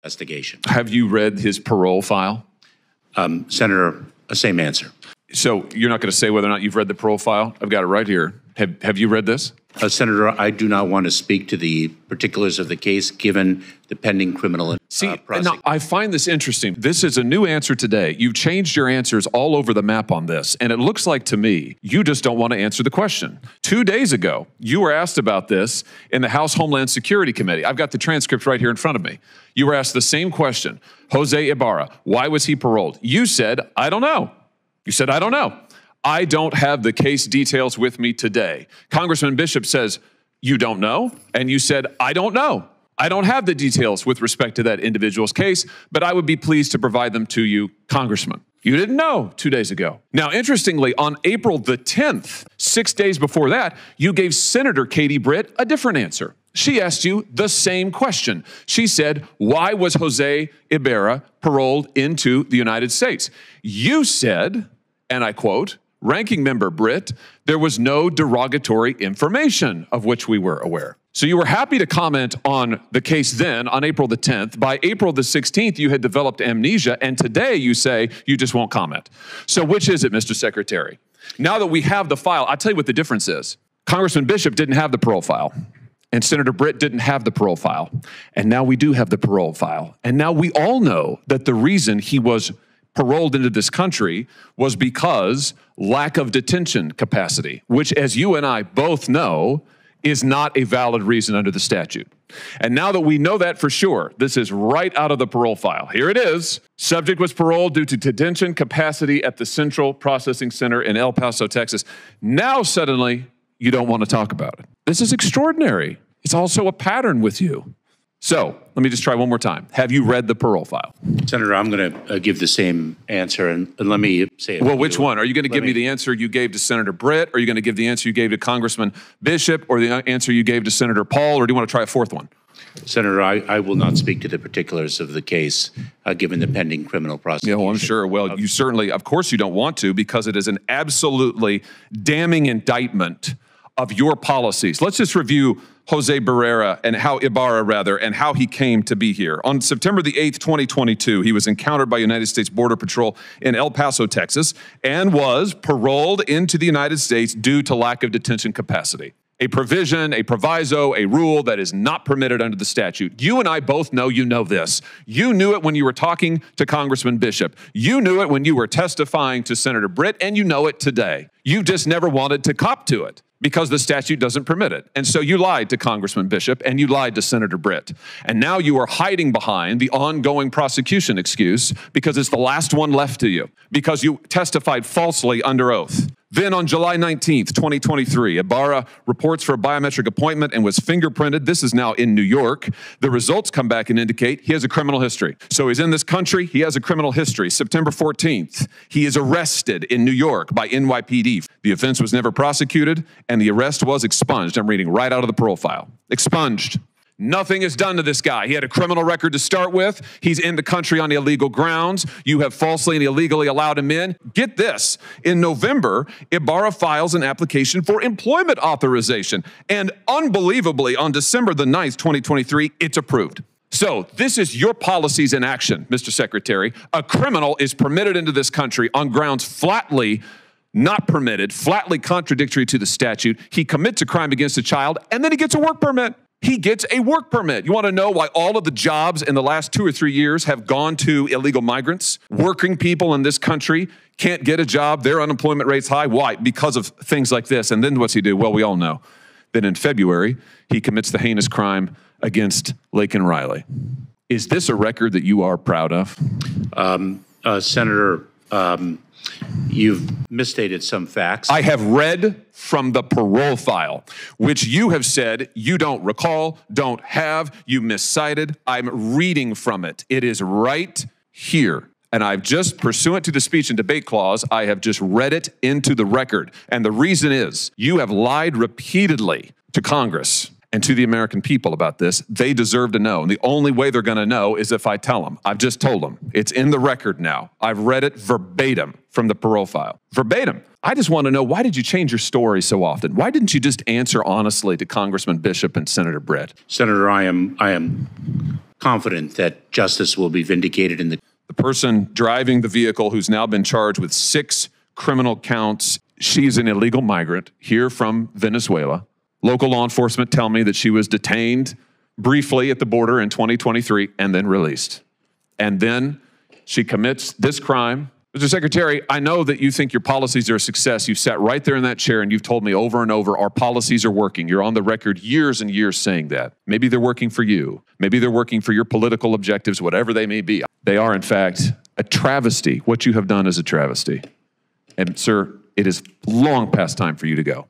investigation. Have you read his parole file? Senator, same answer. So you're not going to say whether or not you've read the parole file? I've got it right here. Have you read this? Senator, I do not want to speak to the particulars of the case given the pending criminal process. Now, I find this interesting. This is a new answer today. You've changed your answers all over the map on this, and it looks like to me you just don't want to answer the question. 2 days ago, you were asked about this in the House Homeland Security Committee. I've got the transcript right here in front of me. You were asked the same question. Jose Ibarra, why was he paroled? You said, I don't know. You said, I don't know. I don't have the case details with me today. Congressman Bishop says, you don't know? And you said, I don't know. I don't have the details with respect to that individual's case, but I would be pleased to provide them to you, Congressman. You didn't know 2 days ago. Now, interestingly, on April the 10th, 6 days before that, you gave Senator Katie Britt a different answer. She asked you the same question. She said, why was Jose Ibarra paroled into the United States? You said, and I quote, Ranking Member Britt, there was no derogatory information of which we were aware. So you were happy to comment on the case then on April the 10th. By April the 16th, you had developed amnesia, and today you say you just won't comment. So which is it, Mr. Secretary? Now that we have the file, I'll tell you what the difference is. Congressman Bishop didn't have the parole file, and Senator Britt didn't have the parole file, and now we do have the parole file. And now we all know that the reason he was paroled into this country was because lack of detention capacity, which, as you and I both know, is not a valid reason under the statute. And now that we know that for sure, this is right out of the parole file. Here it is. Subject was paroled due to detention capacity at the Central Processing Center in El Paso, Texas. Now suddenly you don't want to talk about it. This is extraordinary. It's also a pattern with you. So let me just try one more time. Have you read the parole file? Senator, I'm going to give the same answer, and let me say it. Well, which one? Are you going to give me the answer you gave to Senator Britt? Are you going to give the answer you gave to Congressman Bishop, or the answer you gave to Senator Paul, or do you want to try a fourth one? Senator, I will not speak to the particulars of the case given the pending criminal prosecution. Yeah, well, I'm sure. Well, you certainly, of course you don't want to, because it is an absolutely damning indictment of your policies. Let's just review Jose Ibarra and how he came to be here. On September the 8th, 2022, he was encountered by United States Border Patrol in El Paso, Texas, and was paroled into the United States due to lack of detention capacity. A provision, a proviso, a rule that is not permitted under the statute. You and I both know you know this. You knew it when you were talking to Congressman Bishop. You knew it when you were testifying to Senator Britt, and you know it today. You just never wanted to cop to it, because the statute doesn't permit it. And so you lied to Congressman Bishop and you lied to Senator Britt. And now you are hiding behind the ongoing prosecution excuse because it's the last one left to you, because you testified falsely under oath. Then on July 19th, 2023, Ibarra reports for a biometric appointment and was fingerprinted. This is now in New York. The results come back and indicate he has a criminal history. So he's in this country, he has a criminal history. September 14th, he is arrested in New York by NYPD. The offense was never prosecuted and the arrest was expunged. I'm reading right out of the parole file. Expunged. Nothing is done to this guy. He had a criminal record to start with. He's in the country on illegal grounds. You have falsely and illegally allowed him in. Get this. In November, Ibarra files an application for employment authorization. And unbelievably, on December the 9th, 2023, it's approved. So this is your policies in action, Mr. Secretary. A criminal is permitted into this country on grounds flatly not permitted, flatly contradictory to the statute. He commits a crime against a child, and then he gets a work permit. He gets a work permit. You want to know why all of the jobs in the last 2 or 3 years have gone to illegal migrants? Working people in this country can't get a job. Their unemployment rate's high. Why? Because of things like this. And then what's he do? Well, we all know that in February, he commits the heinous crime against Laken Riley. Is this a record that you are proud of? Senator, you've misstated some facts. I have read from the parole file, which you have said you don't recall, don't have, you miscited. I'm reading from it. It is right here. And I've just, pursuant to the speech and debate clause, I have just read it into the record. And the reason is you have lied repeatedly to Congress and to the American people about this. They deserve to know. And the only way they're going to know is if I tell them. I've just told them. It's in the record now. I've read it verbatim from the parole file. Verbatim. I just want to know, why did you change your story so often? Why didn't you just answer honestly to Congressman Bishop and Senator Britt? Senator, I am confident that justice will be vindicated in the person driving the vehicle who's now been charged with 6 criminal counts. She's an illegal migrant here from Venezuela. Local law enforcement tell me that she was detained briefly at the border in 2023 and then released. And then she commits this crime. Mr. Secretary, I know that you think your policies are a success. You've sat right there in that chair and you've told me over and over our policies are working. You're on the record years and years saying that. Maybe they're working for you. Maybe they're working for your political objectives, whatever they may be. They are, in fact, a travesty. What you have done is a travesty. And, sir, it is long past time for you to go.